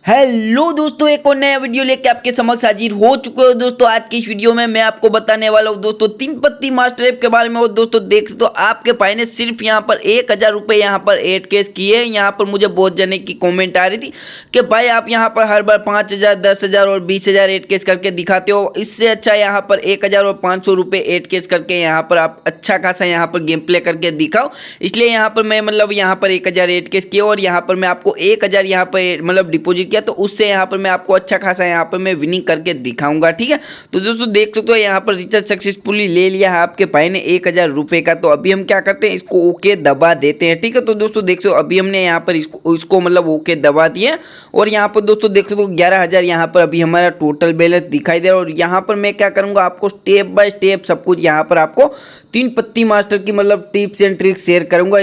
Hello दोस्तों, एक और नया वीडियो लेके आपके समक्ष हाजिर हो चुके हो। दोस्तों आज की इस वीडियो में मैं आपको बताने वाला हूँ दोस्तों तीन पत्ती मास्टर ऐप के बारे में। और दोस्तों देख सकते हो आपके भाई ने सिर्फ यहाँ पर 1000 रुपये यहाँ पर एड कैश किए। यहाँ पर मुझे बहुत जने की कमेंट आ रही थी कि भाई आप यहाँ पर हर बार 5000, 10,000 और 20,000 एड कैश करके दिखाते हो। इससे अच्छा यहाँ पर 1000 और 500 रुपये एड कैश करके यहाँ पर आप अच्छा खासा यहाँ पर गेम प्ले करके दिखाओ। इसलिए यहाँ पर मैं यहाँ पर 1000 एड कैश किया और यहाँ पर मैं आपको 1000 यहाँ पर डिपोजिट किया, तो उससे यहाँ पर मैं आपको अच्छा खासा यहाँ पर मैं विनिंग करके दिखाऊंगा। ठीक है, तो दोस्तों देख सकते हो यहाँ पर रिचार्ज सक्सेसफुली ले लिया है आपके भाई ने 1000 रुपये का। तो अभी हम क्या करते हैं, इसको ओके दबा देते हैं। ठीक है, तो दोस्तों देख सकते हो अभी हमने यहाँ पर इसको ओके दबा दिया और यहाँ पर दोस्तों देख सकते हो 11000 यहाँ पर अभी हमारा टोटल बैलेंस दिखाई दे रहा है। और यहाँ पर मैं क्या करूँगा, आपको स्टेप बाय स्टेप सब कुछ यहाँ पर आपको तीन पत्ती मास्टर की टिप्स एंड ट्रिक्स शेयर करूंगा।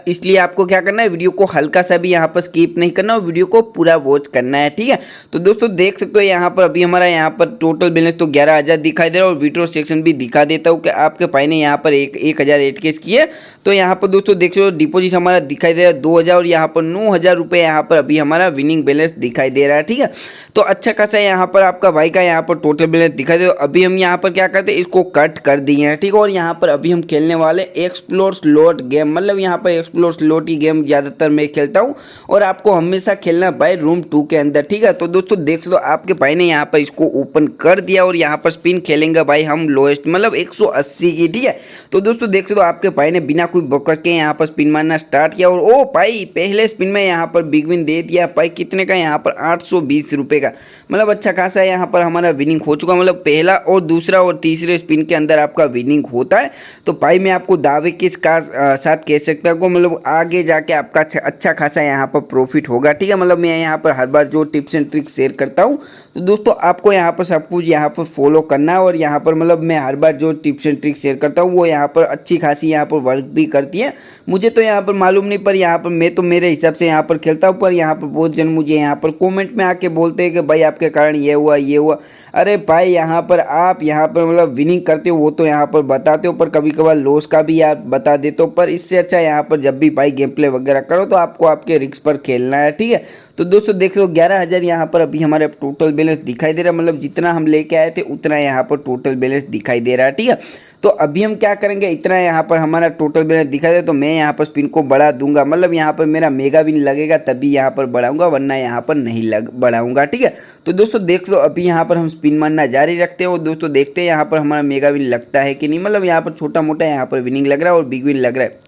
इसलिए आपको क्या करना है, वीडियो को हल्का सा भी यहाँ पर स्किप नहीं करना और वीडियो को पूरा वॉच करना है। ठीक है, तो दोस्तों देख सकते हो यहाँ पर अभी हमारा यहाँ पर टोटल बैलेंस तो 11000 दिखाई दे रहा है और विड्रॉ सेक्शन भी दिखा देता हूँ कि आपके भाई ने यहाँ पर 1000 एड कैश किए। तो यहाँ पर दोस्तों देख सकते हो डिपोजिट हमारा दिखाई दे रहा है 2000 और यहाँ पर 9000 रुपये यहाँ पर अभी हमारा विनिंग बैलेंस दिखाई दे रहा है। ठीक है, तो अच्छा खासा यहाँ पर आपका भाई का यहाँ पर टोटल बैलेंस दिखाई दे। अभी हम यहाँ पर क्या करते हैं, इसको कट कर दिए हैं। ठीक है, और यहाँ पर अभी हम खेलने वाले एक्सप्लोर स्लॉट गेम, यहाँ पर एक्सप्लोर स्लॉट ही गेम ज़्यादातर मैं खेलता हूँ और आपको हमेशा खेलना भाई रूम 2 के अंदर। ठीक है, तो दोस्तों देख सकते हो आपके भाई ने यहाँ पर इसको ओपन कर दिया और यहाँ पर स्पिन खेलेंगे भाई हम लोएस्ट 180 की। ठीक है, तो दोस्तों देख सकते हो आपके भाई ने बिना कोई बकस के यहाँ पर स्पिन मारना स्टार्ट किया और ओ भाई पहले स्पिन में यहाँ पर बिग विन दे दिया भाई। कितने का, यहाँ पर 820 रुपये का। अच्छा खासा यहाँ पर हमारा विनिंग हो चुका। पहला और दूसरा और तीसरे स्पिन के अंदर आपका विनिंग होता है। तो भाई मैं आपको दावे के साथ कह सकता हूँ आगे जाके आपका अच्छा खासा यहाँ पर प्रॉफिट होगा। ठीक है, मैं यहाँ पर हर बार जो टिप्स एंड ट्रिक्स शेयर करता हूँ तो दोस्तों आपको यहाँ पर सब कुछ यहाँ पर फॉलो करना है। और यहाँ पर मैं हर बार जो टिप्स एंड ट्रिक्स शेयर करता हूँ वो यहाँ पर अच्छी खासी यहाँ पर वर्क भी करती है। मुझे तो यहाँ पर मालूम नहीं, पर यहाँ पर मैं तो मेरे हिसाब से यहाँ पर खेलता हूँ। पर यहाँ पर बहुत जन मुझे यहाँ पर कॉमेंट में आके बोलते हैं कि भाई आपके कारण ये हुआ ये हुआ। अरे भाई यहाँ पर आप यहाँ पर विनिंग करते हो वो तो यहाँ पर बताते हो, पर कभी कभार लॉस का भी आप बता देते हो। पर इससे अच्छा यहाँ पर जब भी भाई गेम प्ले वगैरह करो तो आपको आपके रिस्क पर खेलना है। ठीक है, तो दोस्तों देख लो 11000 यहाँ पर अभी हमारे टोटल बैलेंस दिखाई दे रहा है। जितना हम लेके आए थे उतना यहाँ पर टोटल बैलेंस दिखाई दे रहा है। ठीक है, तो अभी हम क्या करेंगे, इतना यहाँ पर हमारा टोटल बैलेंस दिखाई दे तो मैं यहाँ पर स्पिन को बढ़ा दूंगा। यहाँ पर मेरा मेगा विन लगेगा तभी यहाँ पर बढ़ाऊंगा, वरना यहाँ पर नहीं बढ़ाऊंगा। ठीक है, तो दोस्तों देख लो अभी यहाँ पर हम स्पिन मारना जारी रखते हैं और दोस्तों देखते हैं यहाँ पर हमारा मेगा विन लगता है कि नहीं। यहाँ पर छोटा मोटा यहाँ पर विनिंग लग रहा है और बिग विन लग रहा है।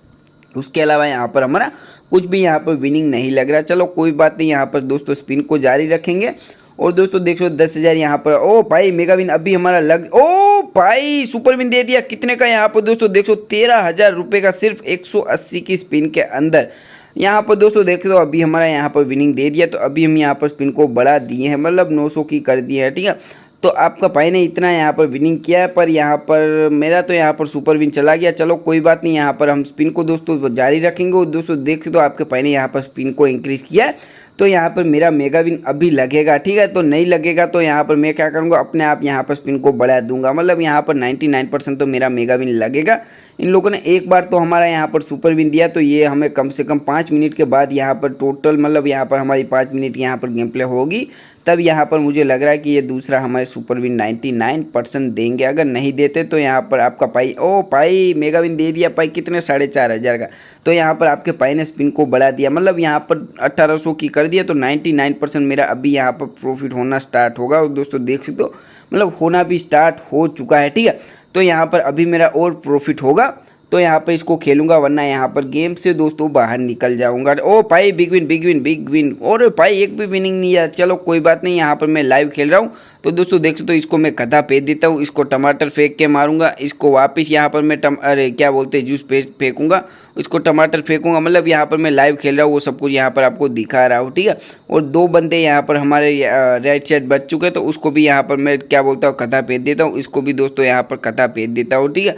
उसके अलावा यहाँ पर हमारा कुछ भी यहाँ पर विनिंग नहीं लग रहा। चलो कोई बात नहीं, यहाँ पर दोस्तों स्पिन को जारी रखेंगे। और दोस्तों देख लो 10,000 यहाँ पर, ओ भाई मेगा विन अभी हमारा ओ भाई सुपर विन दे दिया। कितने का, यहाँ पर दोस्तों देख लो 13,000 रुपये का सिर्फ 180 की स्पिन के अंदर। यहाँ पर दोस्तों देख लो अभी हमारा यहाँ पर विनिंग दे दिया। तो अभी हम यहाँ पर स्पिन को बढ़ा दिए हैं, 900 की कर दिया है। ठीक है, तो आपका भाई ने इतना यहाँ पर विनिंग किया है, पर यहाँ पर मेरा तो यहाँ पर सुपर विन चला गया। चलो कोई बात नहीं, यहाँ पर हम स्पिन को दोस्तों जारी रखेंगे। और दोस्तों देख सकते हो आपके भाई ने यहाँ पर स्पिन को इंक्रीज़ किया है तो यहाँ पर मेरा मेगा विन अभी लगेगा। ठीक है, तो नहीं लगेगा तो यहाँ पर मैं क्या करूँगा, अपने आप यहाँ पर स्पिन को बढ़ा दूंगा। यहाँ पर 99% तो मेरा मेगा विन लगेगा। इन लोगों ने एक बार तो हमारा यहाँ पर सुपर विन दिया, तो ये हमें कम से कम 5 मिनट के बाद यहाँ पर टोटल यहाँ पर हमारी 5 मिनट यहाँ पर गेम प्ले होगी, तब यहाँ पर मुझे लग रहा है कि ये दूसरा हमारे सुपर विन 99% देंगे। अगर नहीं देते तो यहाँ पर आपका भाई, ओ भाई मेगा विन दे दिया भाई। कितने, 4500 का। तो यहाँ पर आपके भाई ने स्पिन को बढ़ा दिया, यहाँ पर 1800 की कर दिया। तो 99% मेरा अभी यहाँ पर प्रॉफिट होना स्टार्ट होगा। और दोस्तों देख सकते हो होना भी स्टार्ट हो चुका है। ठीक है, तो यहाँ पर अभी मेरा और प्रॉफिट होगा तो यहाँ पर इसको खेलूंगा, वरना यहाँ पर गेम से दोस्तों बाहर निकल जाऊंगा। ओ भाई big win big win big win, और भाई एक भी विनिंग नहीं है। चलो कोई बात नहीं, यहाँ पर मैं लाइव खेल रहा हूँ तो दोस्तों देख सकते हो इसको मैं गधा फेंक देता हूँ। इसको टमाटर फेंक के मारूंगा, इसको वापस यहाँ पर मैं अरे क्या बोलते हैं जूस फेंकूंगा, इसको टमाटर फेंकूंगा। यहाँ पर मैं लाइव खेल रहा हूँ, वो सब कुछ यहाँ पर आपको दिखा रहा हूँ। ठीक है, और 2 बंदे यहाँ पर हमारे राइट साइड बच चुके हैं तो उसको भी यहाँ पर मैं क्या बोलता हूँ गधा फेंक देता हूँ। इसको भी दोस्तों यहाँ पर गधा फेंक देता हूँ। ठीक है,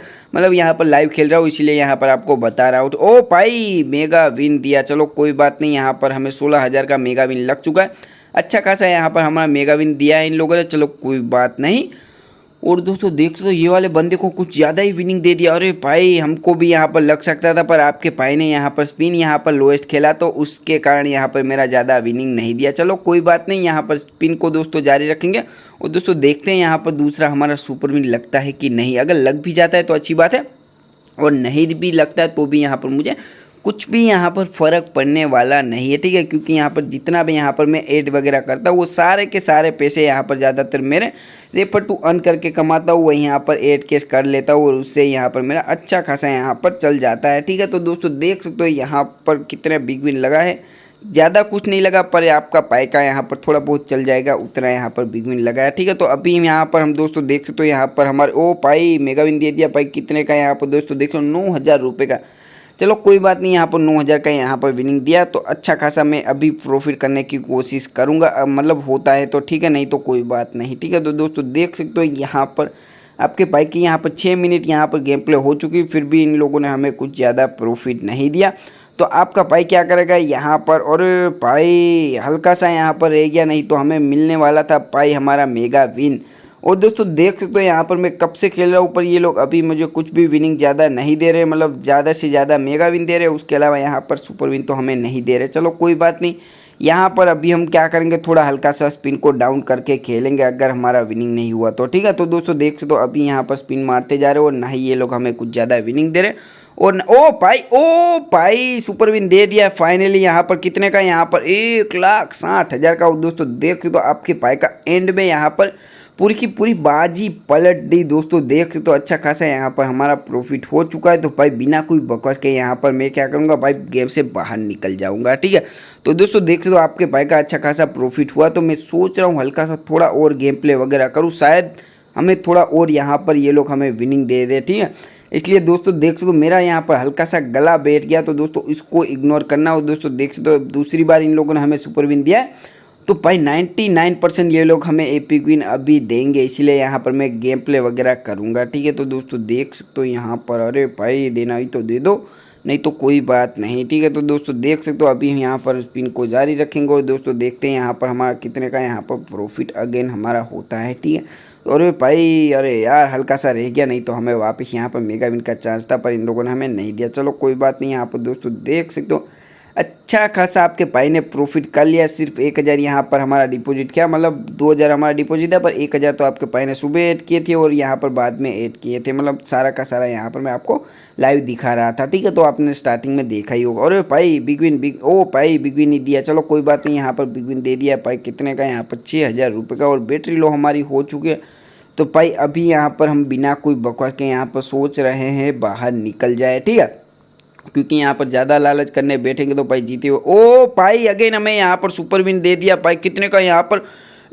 यहाँ पर लाइव खेल रहा हूँ इसलिए यहाँ पर आपको बता रहा हूँ। ओ भाई मेगा विन दिया। चलो कोई बात नहीं, यहाँ पर हमें 16,000 का मेगा विन लग चुका है। अच्छा खासा यहाँ पर हमारा मेगा विन दिया है इन लोगों ने। चलो कोई बात नहीं, और दोस्तों देख सकते हो ये वाले बंदे को कुछ ज़्यादा ही विनिंग दे दिया। अरे भाई हमको भी यहाँ पर लग सकता था, पर आपके भाई ने यहाँ पर स्पिन यहाँ पर लोएस्ट खेला तो उसके कारण यहाँ पर मेरा ज़्यादा विनिंग नहीं दिया। चलो कोई बात नहीं, यहाँ पर स्पिन को दोस्तों जारी रखेंगे और दोस्तों देखते हैं यहाँ पर दूसरा हमारा सुपर विन लगता है कि नहीं। अगर लग भी जाता है तो अच्छी बात है, और नहीं भी लगता है तो भी यहाँ पर मुझे कुछ भी यहाँ पर फ़र्क पड़ने वाला नहीं है, ठीक है। क्योंकि यहाँ पर जितना भी यहाँ पर मैं ऐड वगैरह करता हूँ वो सारे के सारे पैसे यहाँ पर ज़्यादातर मेरे रेफर टू अर्न करके कमाता हूँ, वही यहाँ पर ऐड केस कर लेता हूँ और उससे यहाँ पर मेरा अच्छा खासा यहाँ पर चल जाता है, ठीक है। तो दोस्तों देख सकते हो यहाँ पर कितने बिग विन लगा है। ज़्यादा कुछ नहीं लगा, पर आपका पाइका यहाँ पर थोड़ा बहुत चल जाएगा, उतना यहाँ पर बिग विन लगा है, ठीक है। तो अभी यहाँ पर हम दोस्तों देख सकते हो यहाँ पर हमारे ओ भाई मेगा विन दे दिया भाई। कितने का यहाँ पर दोस्तों देख लो 9,000 रुपये का। चलो कोई बात नहीं, यहाँ पर 9,000 का यहाँ पर विनिंग दिया तो अच्छा खासा मैं अभी प्रॉफिट करने की कोशिश करूँगा। मतलब होता है तो ठीक है, नहीं तो कोई बात नहीं, ठीक है। तो दोस्तों देख सकते हो यहाँ पर आपके भाई की यहाँ पर 6 मिनट यहाँ पर गेम प्ले हो चुकी, फिर भी इन लोगों ने हमें कुछ ज़्यादा प्रॉफिट नहीं दिया। तो आपका भाई क्या करेगा यहाँ पर, और भाई हल्का सा यहाँ पर रह गया, नहीं तो हमें मिलने वाला था भाई हमारा मेगा विन। और दोस्तों देख सकते हो यहाँ पर मैं कब से खेल रहा हूँ, पर ये लोग अभी मुझे कुछ भी विनिंग ज़्यादा नहीं दे रहे, मतलब ज़्यादा से ज़्यादा मेगा विन दे रहे, उसके अलावा यहाँ पर सुपर विन तो हमें नहीं दे रहे। चलो कोई बात नहीं, यहाँ पर अभी हम क्या करेंगे, थोड़ा हल्का सा स्पिन को डाउन करके खेलेंगे अगर हमारा विनिंग नहीं हुआ तो, ठीक है। तो दोस्तों देख सकते हो अभी यहाँ पर स्पिन मारते जा रहे हो और ना ही ये लोग हमें कुछ ज़्यादा विनिंग दे रहे, और ओ भाई सुपर विन दे दिया फाइनली। यहाँ पर कितने का, यहाँ पर 1,60,000 का। दोस्तों देख सकते हो आपके भाई का एंड में यहाँ पर पूरी की पूरी बाजी पलट दी। दोस्तों देख सकते तो अच्छा खासा यहाँ पर हमारा प्रॉफिट हो चुका है। तो भाई बिना कोई बकवास के यहाँ पर मैं क्या करूँगा भाई, गेम से बाहर निकल जाऊँगा, ठीक है। तो दोस्तों देख सकते हो आपके भाई का अच्छा खासा प्रॉफिट हुआ, तो मैं सोच रहा हूँ हल्का सा थोड़ा और गेम प्ले वगैरह करूँ, शायद हमें थोड़ा और यहाँ पर ये लोग हमें विनिंग दे दे, ठीक है। इसलिए दोस्तों देख सकते हो मेरा यहाँ पर हल्का सा गला बैठ गया, तो दोस्तों इसको इग्नोर करना। और दोस्तों देख सकते हो दूसरी बार इन लोगों ने हमें सुपर विन दिया है, तो भाई 99% ये लोग हमें एपिक विन अभी देंगे, इसलिए यहाँ पर मैं गेम प्ले वगैरह करूँगा, ठीक है। तो दोस्तों देख सकते हो यहाँ पर, अरे भाई देना ही तो दे दो, नहीं तो कोई बात नहीं, ठीक है। तो दोस्तों देख सकते हो अभी यहाँ पर स्पिन को जारी रखेंगे और दोस्तों देखते हैं यहाँ पर हमारा कितने का यहाँ पर प्रॉफिट अगेन हमारा होता है, ठीक है। तो अरे भाई अरे यार हल्का सा रह गया, नहीं तो हमें वापस यहाँ पर मेगा विन का चांस था, पर इन लोगों ने हमें नहीं दिया। चलो कोई बात नहीं, यहाँ पर दोस्तों देख सकते हो अच्छा खासा आपके भाई ने प्रॉफिट कर लिया। सिर्फ 1,000 यहाँ पर हमारा डिपॉजिट किया, मतलब 2,000 हमारा डिपॉजिट है, पर 1,000 तो आपके भाई ने सुबह ऐड किए थे और यहाँ पर बाद में ऐड किए थे, मतलब सारा का सारा यहाँ पर मैं आपको लाइव दिखा रहा था, ठीक है। तो आपने स्टार्टिंग में देखा ही होगा। और भाई बिग विन भाई बिग विन नहीं दिया, चलो कोई बात नहीं, यहाँ पर बिग विन दे दिया भाई। कितने का, यहाँ पर 6,000 रुपये का, और बैटरी लो हमारी हो चुकी है। तो भाई अभी यहाँ पर हम बिना कोई बकवास के यहाँ पर सोच रहे हैं बाहर निकल जाए, ठीक है। क्योंकि यहाँ पर ज़्यादा लालच करने बैठेंगे तो भाई जीते हो। ओ भाई अगेन हमें यहाँ पर सुपर विन दे दिया भाई। कितने का, यहाँ पर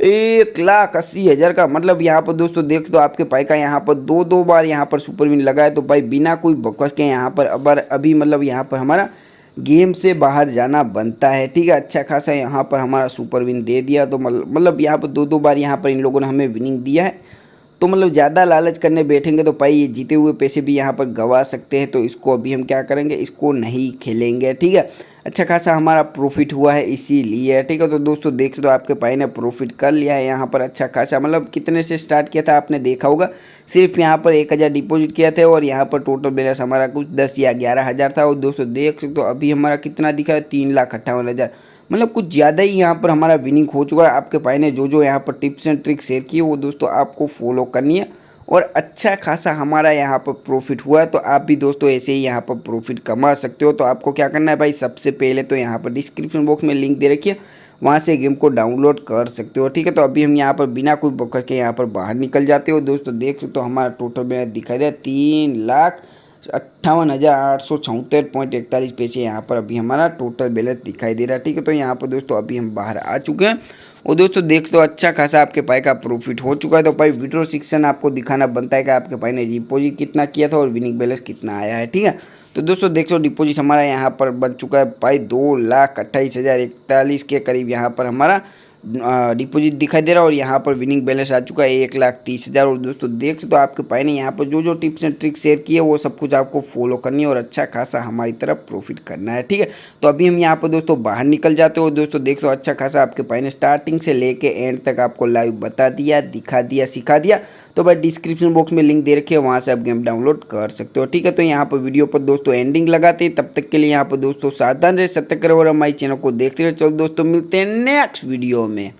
1,80,000 का। मतलब यहाँ पर दोस्तों देख दो आपके भाई का यहाँ पर दो बार यहाँ पर सुपर विन लगा है। तो भाई बिना कोई बकवास के यहाँ पर अभी मतलब यहाँ पर हमारा गेम से बाहर जाना बनता है, ठीक है। अच्छा खासा यहाँ पर हमारा सुपर विन दे दिया, तो मतलब यहाँ पर दो बार यहाँ पर इन लोगों ने हमें विनिंग दिया है। तो मतलब ज़्यादा लालच करने बैठेंगे तो भाई ये जीते हुए पैसे भी यहाँ पर गंवा सकते हैं, तो इसको अभी हम क्या करेंगे, इसको नहीं खेलेंगे, ठीक है। अच्छा खासा हमारा प्रॉफिट हुआ है इसीलिए, ठीक है। तो दोस्तों देख दो आपके भाई ने प्रॉफिट कर लिया है यहाँ पर अच्छा खासा। मतलब कितने से स्टार्ट किया था आपने देखा होगा, सिर्फ यहाँ पर 1,000 डिपॉजिट किया था और यहाँ पर टोटल बैलेंस हमारा कुछ 10 या 11,000 था। और दोस्तों देख सकते हो अभी हमारा कितना दिखा है, 3,58,000। मतलब कुछ ज़्यादा ही यहाँ पर हमारा विनिंग हो चुका है। आपके भाई ने जो यहाँ पर टिप्स एंड ट्रिक्स शेयर किए वो दोस्तों आपको फॉलो करनी है, और अच्छा खासा हमारा यहाँ पर प्रॉफिट हुआ है। तो आप भी दोस्तों ऐसे ही यहाँ पर प्रॉफिट कमा सकते हो। तो आपको क्या करना है भाई, सबसे पहले तो यहाँ पर डिस्क्रिप्शन बॉक्स में लिंक दे रखिए, वहाँ से गेम को डाउनलोड कर सकते हो, ठीक है। तो अभी हम यहाँ पर बिना कोई बकर के यहाँ पर बाहर निकल जाते हो। दोस्तों देख सकते हो हमारा टोटल बैलेंस दिखाई दे 3,58,876.41 पैसे यहाँ पर अभी हमारा टोटल बैलेंस दिखाई दे रहा है, ठीक है। तो यहाँ पर दोस्तों अभी हम बाहर आ चुके हैं और दोस्तों देख दो अच्छा खासा आपके भाई का प्रॉफिट हो चुका है। तो भाई विड्रॉ सेक्शन आपको दिखाना बनता है कि आपके भाई ने डिपॉजिट कितना किया था और विनिंग बैलेंस कितना आया है, ठीक है। तो दोस्तों देख लो डिपॉजिट हमारा यहाँ पर बन चुका है भाई 2,28,041 के करीब यहाँ पर हमारा डिपॉजिट दिखाई दे रहा है और यहाँ पर विनिंग बैलेंस आ चुका है 1,30,000। और दोस्तों देख सकते हो आपके भाई ने यहाँ पर जो जो टिप्स एंड ट्रिक्स शेयर किए वो सब कुछ आपको फॉलो करनी है और अच्छा खासा हमारी तरफ प्रॉफिट करना है, ठीक है। तो अभी हम यहाँ पर दोस्तों बाहर निकल जाते हो। दोस्तों देख लो अच्छा खासा आपके भाई ने स्टार्टिंग से लेके एंड तक आपको लाइव बता दिया, दिखा दिया, सिखा दिया। तो भाई डिस्क्रिप्शन बॉक्स में लिंक दे रखी है, वहाँ से आप गेम डाउनलोड कर सकते हो, ठीक है। तो यहाँ पर वीडियो पर दोस्तों एंडिंग लगाते हैं, तब तक के लिए यहाँ पर दोस्तों सावधान रहे, सतर्क रहे और हमारे चैनल को देखते रहे। चलो दोस्तों मिलते हैं नेक्स्ट वीडियो में।